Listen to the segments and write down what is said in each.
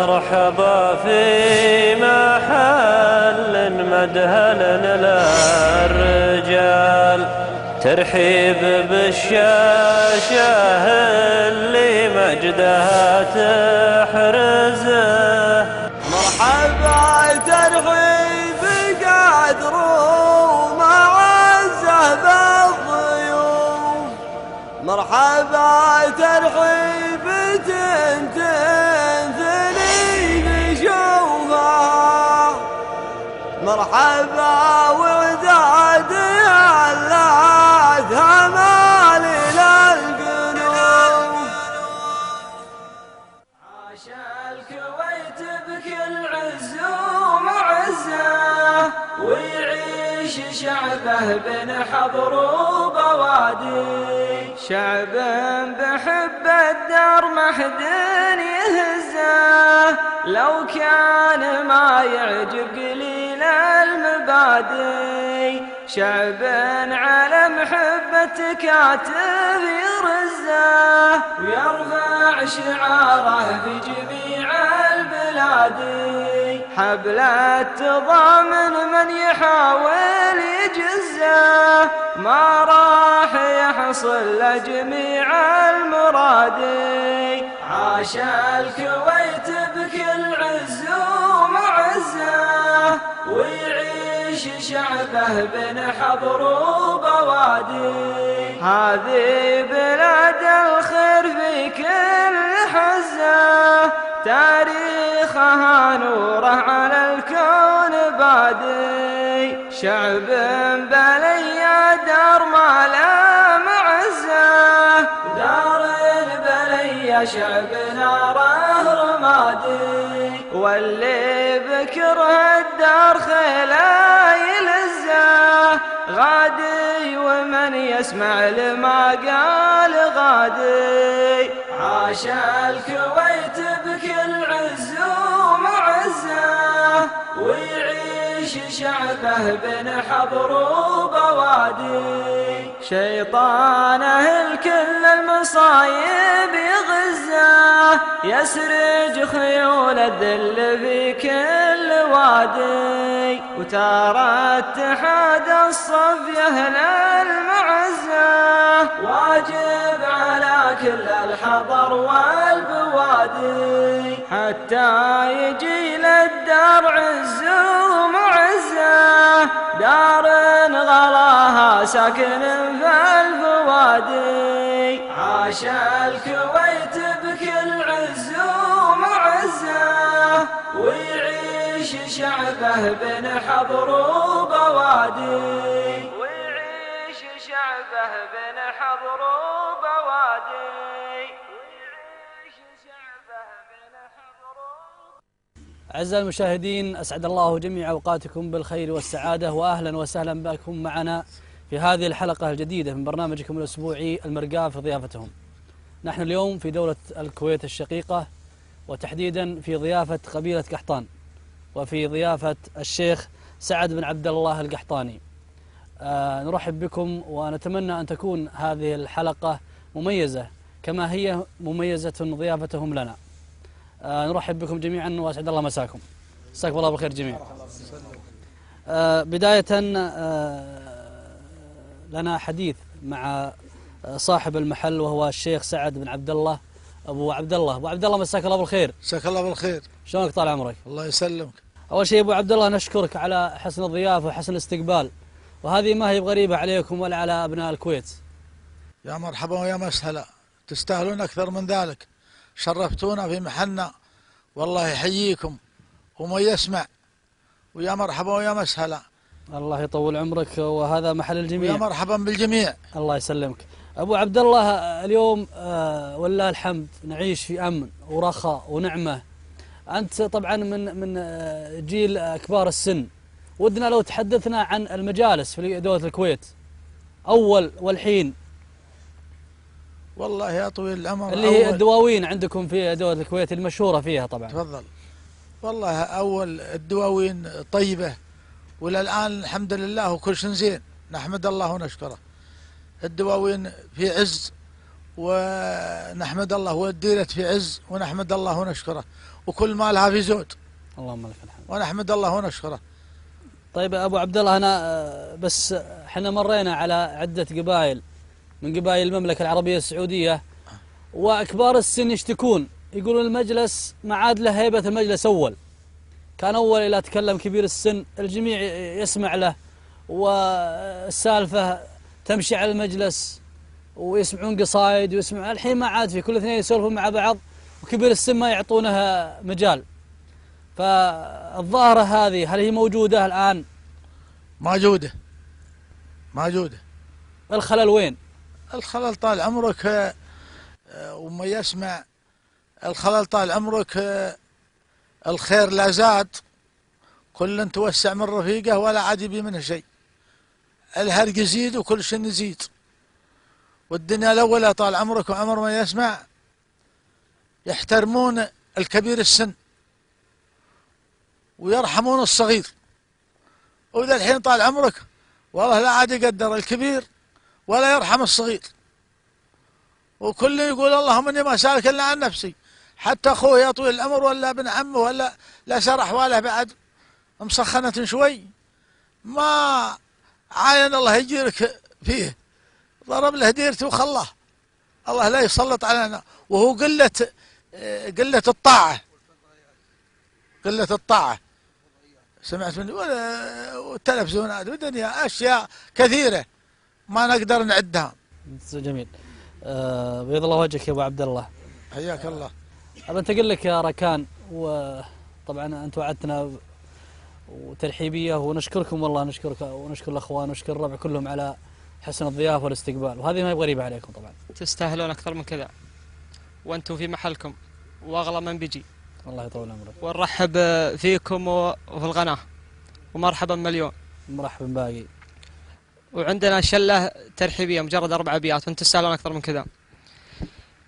مرحبا في محل مدهل للرجال، ترحيب بالشاشة اللي مجدها تحرزه. مرحبا ترحيب قدر ومعزه بالضيوف، مرحبا ترحيب تنثني نشوفها، مرحبا وعداد علاتها مالي للقلوب. عاش الكويت بكل عز ومعزه، ويعيش شعبه بين حضر وبوادي، شعب بحب الدار ما حد يهزه، لو كان ما يعجب قليل المبادئ، شعب على محبة كاتب يرزه، ويرفع شعاره في جميع البلاد، حبل التضامن من يحاول يجزه، ما راح يحصل لجميع المراد. عاش الكويت بكل عز ومعزه، ويعيش شعبه بين حضر وبوادي، هذه بلاد الخير في كل حزه، تاريخها نوره على الكون بادي، شعب بليا دار ما لا معزه، دار البليا شعب ناره رمادي، واللي بكره الدار خيلا يلزه، غادي ومن يسمع لما قال غادي. عاش الكويت بكل عز ومعزه، ويعيش شعبه بين حضر وبوادي، شيطانه الكل المصايب يغزه، يسرج خيول الذل في كل وادي، وترى اتحاد الصف يهل المعزه، واجب على كل الحضر والبوادي، حتى يجي للدار عز ومعزه، دار غلاها ساكن في الفوادي. عاش الكويت بكل عز ومعزه، ويعيش شعبه بين حضر وبوادي، ويعيش شعبه بين حضر وبوادي، ويعيش شعبه بين حضر. أعزائي المشاهدين، أسعد الله جميع أوقاتكم بالخير والسعادة، وأهلا وسهلا بكم معنا في هذه الحلقة الجديدة من برنامجكم الأسبوعي المرقاة في ضيافتهم. نحن اليوم في دولة الكويت الشقيقة، وتحديدا في ضيافة قبيلة قحطان، وفي ضيافة الشيخ سعد بن عبد الله القحطاني. نرحب بكم، ونتمنى أن تكون هذه الحلقة مميزة كما هي مميزة ضيافتهم لنا. نرحب بكم جميعا، وأسعد الله مساكم. مساكم الله بالخير جميعا. بداية لنا حديث مع صاحب المحل، وهو الشيخ سعد بن عبد الله أبو عبد الله. أبو عبد الله مساك الله بالخير. مساك الله بالخير. شلونك طال عمرك؟ الله يسلمك. أول شيء أبو عبد الله نشكرك على حسن الضيافة وحسن الاستقبال، وهذه ما هي بغريبة عليكم ولا على أبناء الكويت. يا مرحبا ويا مسهلا، تستاهلون أكثر من ذلك، شرفتونا في محلنا، والله يحييكم وما يسمع، ويا مرحبا ويا مسهلا. الله يطول عمرك، وهذا محل الجميع. ويا مرحبا بالجميع. الله يسلمك. أبو عبد الله، اليوم ولله الحمد نعيش في أمن ورخاء ونعمة. أنت طبعا من جيل كبار السن، ودنا لو تحدثنا عن المجالس في دولة الكويت أول والحين. والله يا طويل العمر، اللي هي الدواوين عندكم في دولة الكويت المشهورة فيها طبعا. تفضل. والله أول الدواوين طيبة، وإلى الآن الحمد لله وكل شيء زين، نحمد الله ونشكره. الدواوين في عز ونحمد الله، والديرة في عز ونحمد الله ونشكره، وكل مالها في زود. اللهم لك الحمد. ونحمد الله ونشكره. طيب أبو عبد الله، أنا بس احنا مرينا على عدة قبائل من قبائل المملكة العربية السعودية، وكبار السن يشتكون، يقولون المجلس ما عاد له هيبة المجلس أول. كان أول إذا تكلم كبير السن الجميع يسمع له، والسالفة تمشي على المجلس ويسمعون قصايد ويسمعون. الحين ما عاد في، كل اثنين يسولفون مع بعض وكبير السن ما يعطونها مجال. فالظاهرة هذه هل هي موجودة الآن؟ موجودة. موجودة. الخلل وين؟ الخلل طال عمرك وما يسمع. الخلل طال عمرك الخير لا زاد، كل توسع من رفيقه ولا عاد يبي منه شيء. الهرج يزيد وكل شيء يزيد، والدنيا الأولى طال عمرك وعمر ما يسمع يحترمون الكبير السن ويرحمون الصغير. وإذا الحين طال عمرك والله لا عاد يقدر الكبير ولا يرحم الصغير، وكل يقول اللهم اني ما سالك الا عن نفسي. حتى اخوه يا طويل العمر ولا ابن عمه ولا لا سرح ولا بعد مسخنة شوي ما عاين الله يجيرك فيه، ضرب له ديرته وخلاه. الله لا يسلط علينا، وهو قلة الطاعة. قلة الطاعة. سمعت مني والتلفزيونات والدنيا أشياء كثيرة ما نقدر نعدها. جميل. بيض الله وجهك يا أبو عبد الله. حياك الله. أبى أنتقل لك يا ركان، وطبعا أنت وعدتنا وترحيبية، ونشكركم والله، نشكرك ونشكر الأخوان ونشكر الربع كلهم على حسن الضيافة والاستقبال، وهذه ما هي غريبة عليكم طبعا. تستاهلون أكثر من كذا، وأنتم في محلكم وأغلى من بيجي. الله يطول عمرك. ونرحب فيكم وفي القناة، ومرحبا مليون. مرحبا باقي. وعندنا شلة ترحيبية مجرد 4 أبيات، وأنتم تستاهلون أكثر من كذا.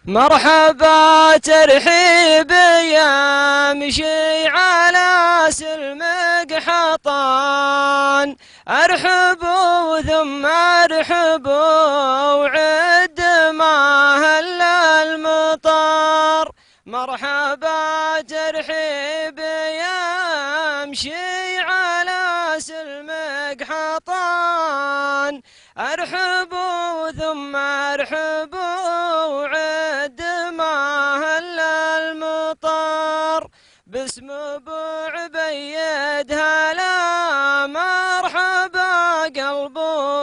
مرحبا ترحيب يا مشي على سلمك حطان، ارحبوا ثم ارحبوا وعد ما هل المطار. مرحبا ترحيب يا مشي على سلمك حطان، ارحبوا ثم ارحبوا وعد ما هل المطار. باسم ابو عبيد هلا مرحبا قلب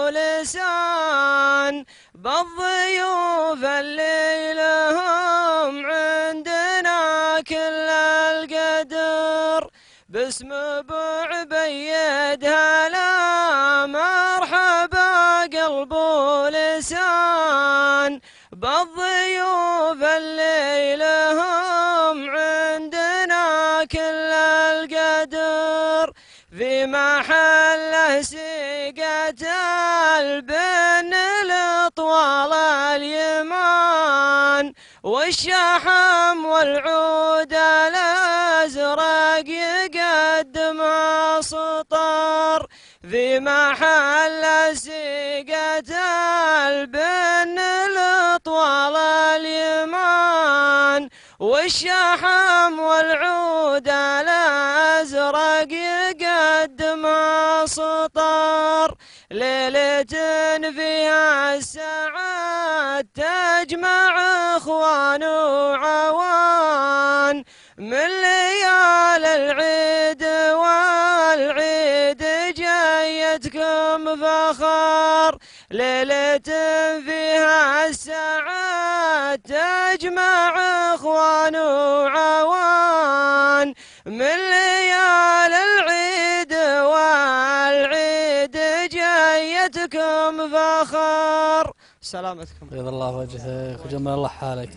ولسان، بالضيوف اللي لهم عندنا كل القدر. باسم ابو عبيد هلا مرحبا قلب ولسان، بالضيوف اللي لهم عندنا كل القدر. في محله سيقة البن لطوال اليمان، والشحم والعود الازرق يقدمها سطر. في محل سيقة البن لطوال اليمان، والشحم والعود الازرق يقدمها سطر. ليلة فيها السعاد تجمع اخوان وعوان، من ليال العيد والعيد جايتكم فخر. ليلة فيها السعاد تجمع اخوان وعوان، من ليال العيد والعيد جايتكم فخر. سلامتكم. بيض الله وجهك وجمل الله حالك.